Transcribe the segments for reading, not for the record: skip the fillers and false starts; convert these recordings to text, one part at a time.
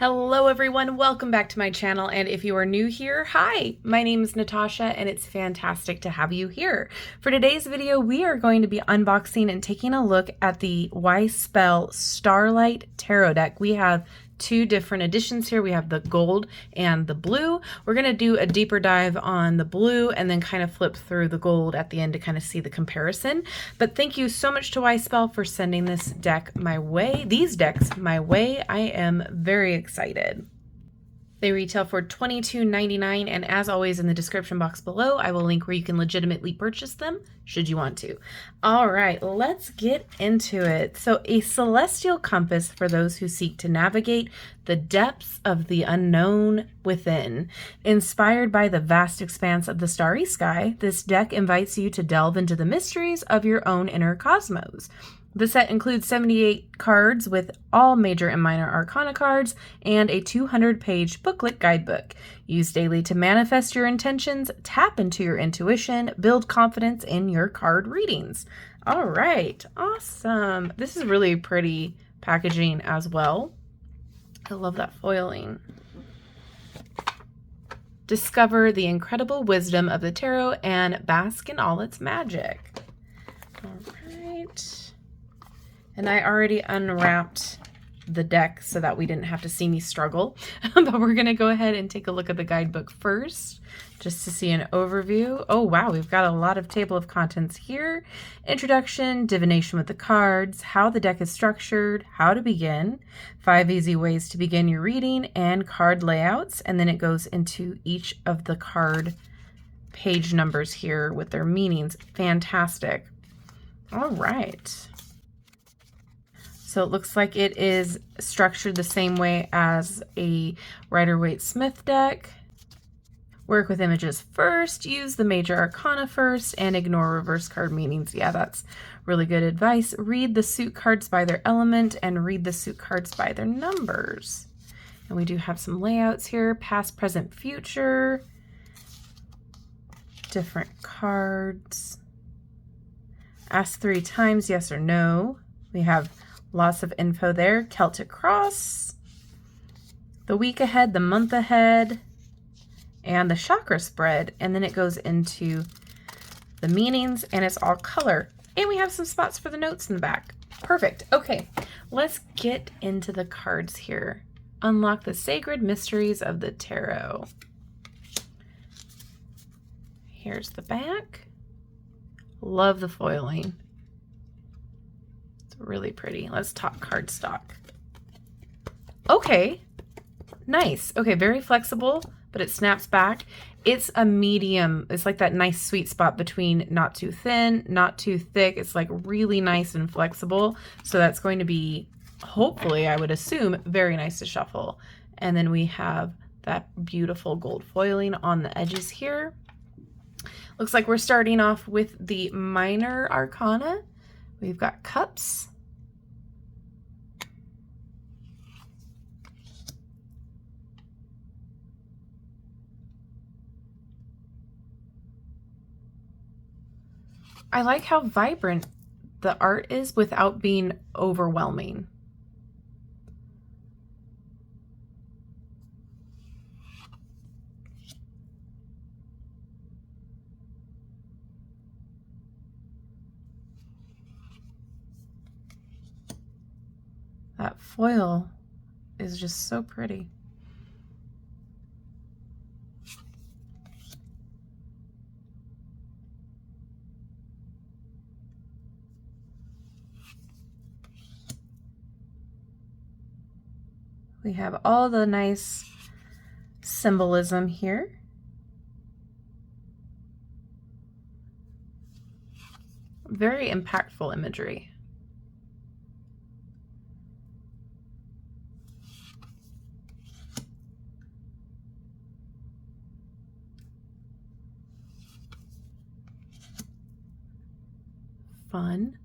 Hello everyone, welcome back to my channel, and if you are new here, hi! My name is Natasha and it's fantastic to have you here. For today's video, we are going to be unboxing and taking a look at the Wyspell Starlight Tarot deck. We have two different editions here. We have the gold and the blue. We're going to do a deeper dive on the blue and then kind of flip through the gold at the end to kind of see the comparison. But thank you so much to Wyspell for sending this deck my way, these decks my way. I am very excited. They retail for $22.99, and as always in the description box below, I will link where you can legitimately purchase them should you want to. All right, let's get into it. So a celestial compass for those who seek to navigate the depths of the unknown within. Inspired by the vast expanse of the starry sky, this deck invites you to delve into the mysteries of your own inner cosmos. The set includes 78 cards with all major and minor arcana cards and a 200-page booklet guidebook. Use daily to manifest your intentions, tap into your intuition, build confidence in your card readings. All right, awesome. This is really pretty packaging as well. I love that foiling. Discover the incredible wisdom of the tarot and bask in all its magic. All right. And I already unwrapped the deck so that we didn't have to see me struggle. But we're going to go ahead and take a look at the guidebook first, just to see an overview. Oh, wow, we've got a lot of table of contents here. Introduction, divination with the cards, how the deck is structured, how to begin, 5 easy ways to begin your reading, and card layouts. And then it goes into each of the card page numbers here with their meanings. Fantastic. All right. So it looks like it is structured the same way as a Rider-Waite-Smith deck. Work with images first, use the major arcana first, and ignore reverse card meanings. Yeah, that's really good advice. Read the suit cards by their element and read the suit cards by their numbers. And we do have some layouts here, past, present, future, different cards. Ask 3 times, yes or no. We have lots of info there. Celtic cross, the week ahead, the month ahead, and the chakra spread. And then it goes into the meanings, and it's all color. And we have some spots for the notes in the back. Perfect. Okay, let's get into the cards here. Unlock the sacred mysteries of the tarot. Here's the back. Love the foiling. Really pretty. Let's talk cardstock. Okay, nice. Okay, very flexible, but it snaps back. It's a medium. It's like that nice sweet spot between not too thin, not too thick. It's like really nice and flexible. So that's going to be, hopefully, I would assume, very nice to shuffle. And then we have that beautiful gold foiling on the edges here. Looks like we're starting off with the minor arcana. We've got cups. I like how vibrant the art is without being overwhelming. That foil is just so pretty. We have all the nice symbolism here. Very impactful imagery. Fun.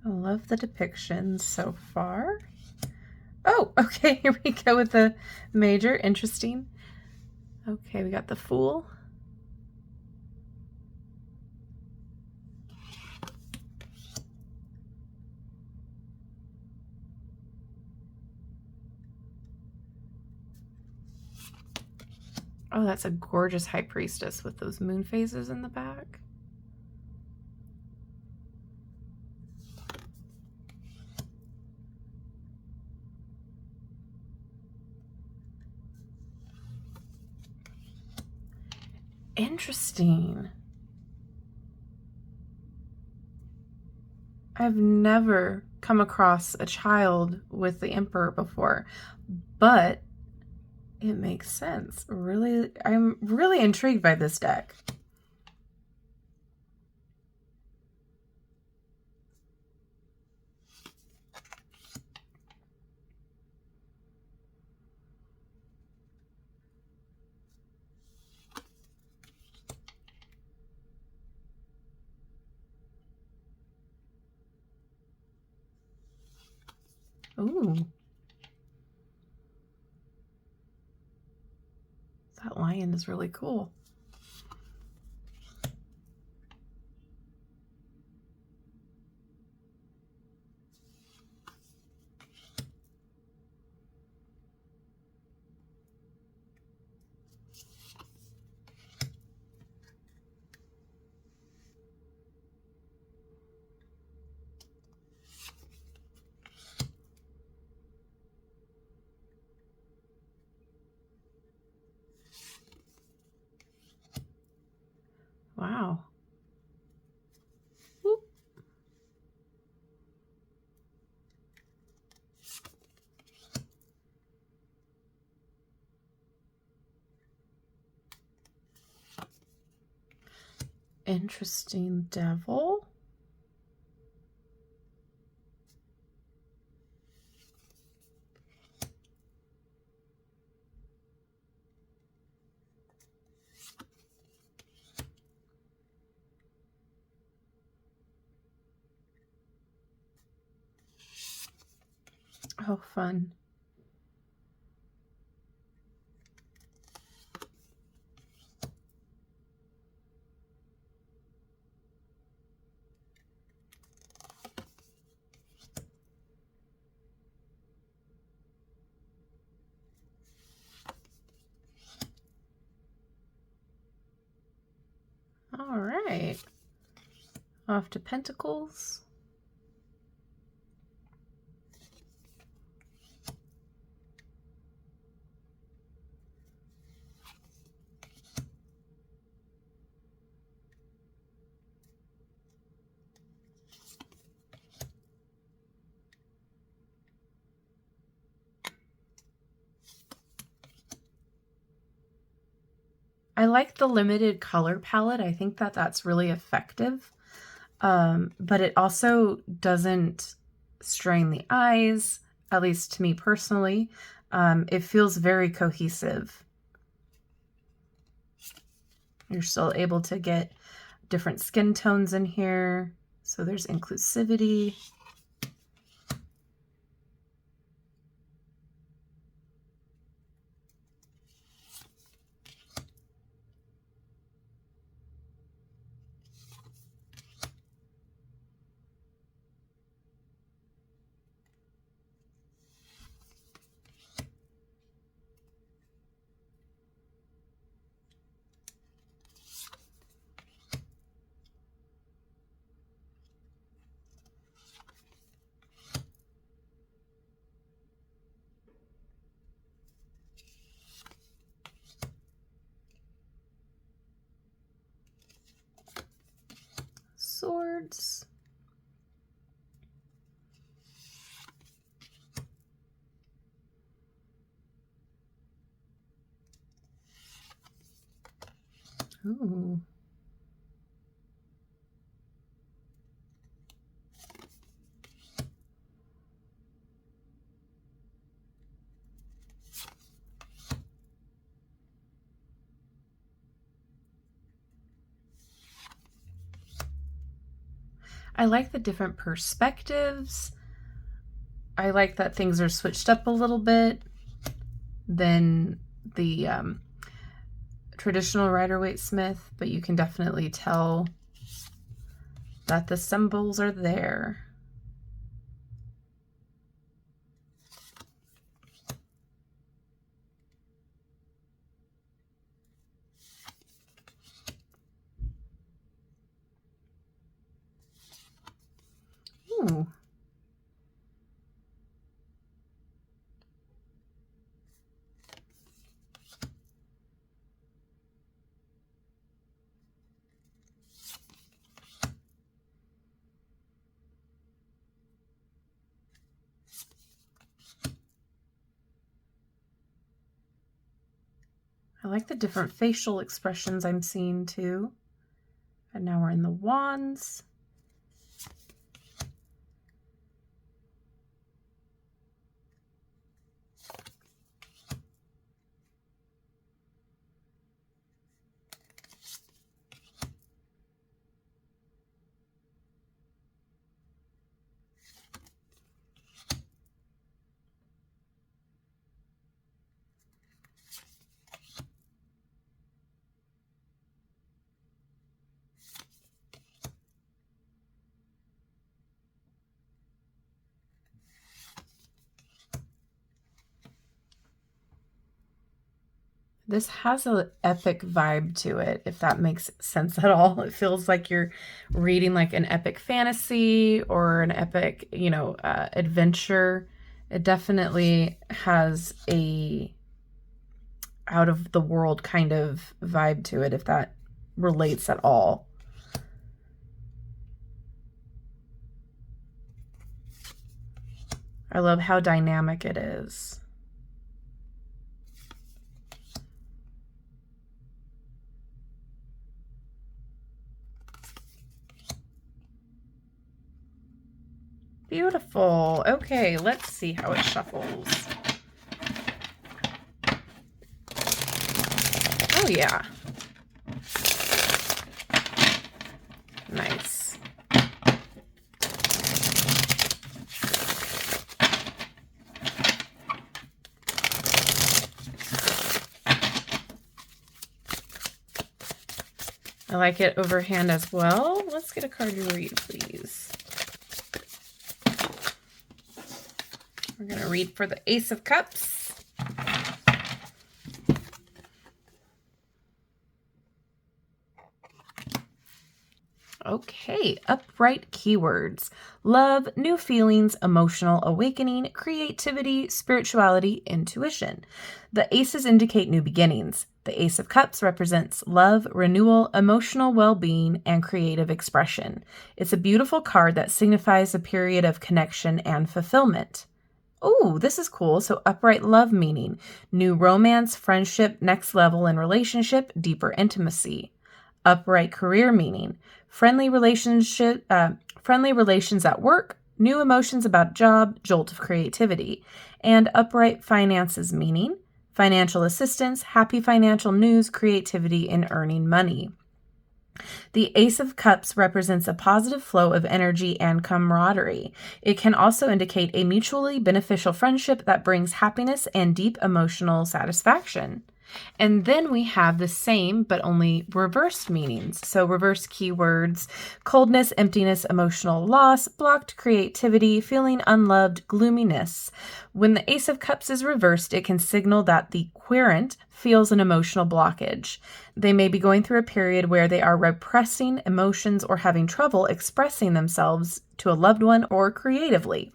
I love the depictions so far. Oh, okay, here we go with the major. Interesting. Okay, we got the Fool. Oh, that's a gorgeous High Priestess with those moon phases in the back. Interesting. I've never come across a child with the Emperor before, but it makes sense. Really, I'm really intrigued by this deck. Ooh. That lion is really cool. Wow. Whoop. Interesting devil. Oh, fun. All right. Off to Pentacles. I like the limited color palette. I think that that's really effective. But it also doesn't strain the eyes, at least to me personally. It feels very cohesive. You're still able to get different skin tones in here. So there's inclusivity. Swords. Ooh. I like the different perspectives. I like that things are switched up a little bit than the traditional Rider-Waite-Smith, but you can definitely tell that the symbols are there. Ooh. I like the different facial expressions I'm seeing too. And now we're in the wands. This has an epic vibe to it, if that makes sense at all. It feels like you're reading like an epic fantasy or an epic, you know, adventure. It definitely has a out of the world kind of vibe to it, if that relates at all. I love how dynamic it is. Beautiful. Okay, let's see how it shuffles. Oh yeah. Nice. I like it overhand as well. Let's get a card to read, please. We're going to read for the Ace of Cups. Okay, upright keywords. Love, new feelings, emotional awakening, creativity, spirituality, intuition. The aces indicate new beginnings. The Ace of Cups represents love, renewal, emotional well-being, and creative expression. It's a beautiful card that signifies a period of connection and fulfillment. Oh, this is cool. So upright love meaning, new romance, friendship, next level in relationship, deeper intimacy. Upright career meaning, friendly relations at work, new emotions about job, jolt of creativity. And upright finances meaning, financial assistance, happy financial news, creativity in earning money. The Ace of Cups represents a positive flow of energy and camaraderie. It can also indicate a mutually beneficial friendship that brings happiness and deep emotional satisfaction. And then we have the same, but only reversed meanings. So reverse keywords, coldness, emptiness, emotional loss, blocked creativity, feeling unloved, gloominess. When the Ace of Cups is reversed, it can signal that the querent feels an emotional blockage. They may be going through a period where they are repressing emotions or having trouble expressing themselves to a loved one or creatively.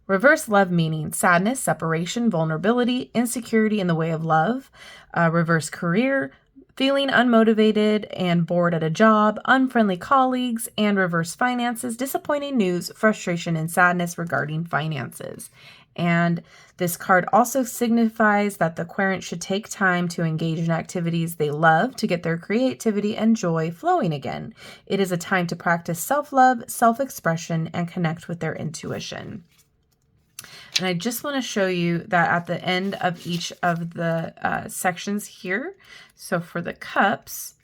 Reverse love meaning sadness, separation, vulnerability, insecurity in the way of love. Reverse career, feeling unmotivated and bored at a job, unfriendly colleagues, and reverse finances, disappointing news, frustration, and sadness regarding finances. And this card also signifies that the querent should take time to engage in activities they love to get their creativity and joy flowing again. It is a time to practice self-love, self-expression, and connect with their intuition. And I just want to show you that at the end of each of the sections here, so for the cups,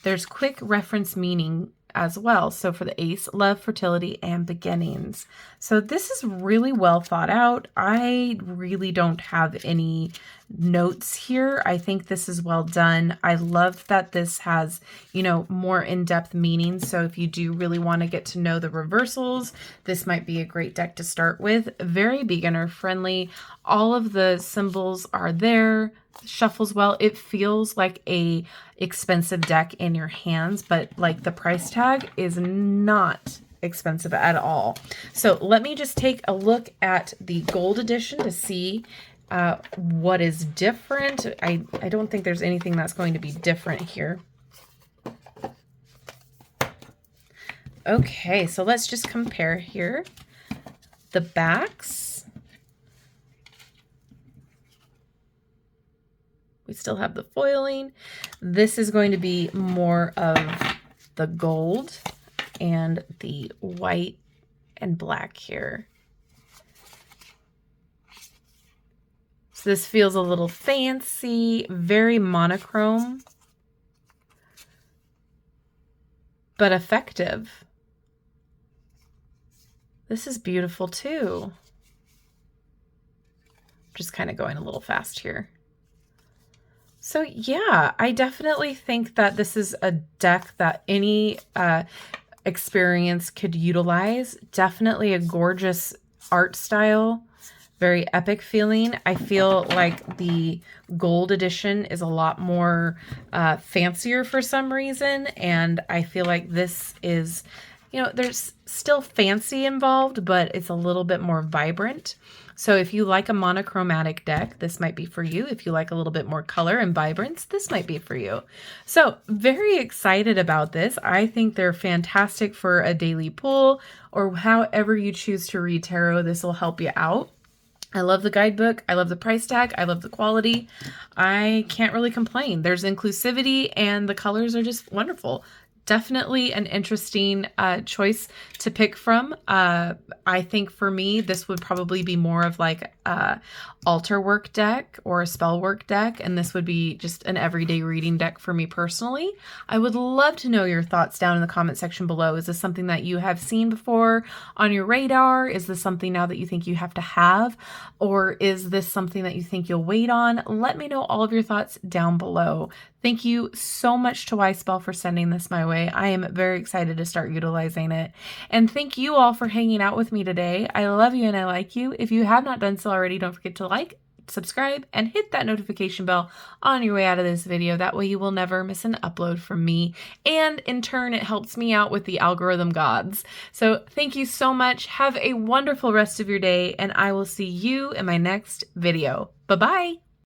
there's quick reference meaning as well. So for the ace, love, fertility, and beginnings. So this is really well thought out. I really don't have any notes here. I think this is well done. I love that this has, you know, more in-depth meaning. So if you do really want to get to know the reversals, this might be a great deck to start with. Very beginner friendly. All of the symbols are there. Shuffles well. It feels like a expensive deck in your hands, but like the price tag is not expensive at all. So let me just take a look at the gold edition to see what is different. I don't think there's anything that's going to be different here. Okay, so let's just compare here. The backs. We still have the foiling. This is going to be more of the gold and the white and black here. So this feels a little fancy, very monochrome, but effective. This is beautiful too. Just kind of going a little fast here. So yeah, I definitely think that this is a deck that any experience could utilize. Definitely a gorgeous art style, very epic feeling. I feel like the gold edition is a lot more fancier for some reason, and I feel like this is, you know, there's still fancy involved, but it's a little bit more vibrant. So if you like a monochromatic deck, this might be for you. If you like a little bit more color and vibrance, this might be for you. So very excited about this. I think they're fantastic for a daily pull or however you choose to read tarot. This will help you out. I love the guidebook. I love the price tag. I love the quality. I can't really complain. There's inclusivity and the colors are just wonderful. Definitely an interesting choice to pick from. I think for me, this would probably be more of like a altar work deck or a spell work deck, and this would be just an everyday reading deck for me personally. I would love to know your thoughts down in the comment section below. Is this something that you have seen before on your radar? Is this something now that you think you have to have? Or is this something that you think you'll wait on? Let me know all of your thoughts down below. Thank you so much to Wyspell for sending this my way. I am very excited to start utilizing it. And thank you all for hanging out with me today. I love you and I like you. If you have not done so already, don't forget to like, subscribe, and hit that notification bell on your way out of this video. That way you will never miss an upload from me. And in turn, it helps me out with the algorithm gods. So thank you so much. Have a wonderful rest of your day, and I will see you in my next video. Bye-bye.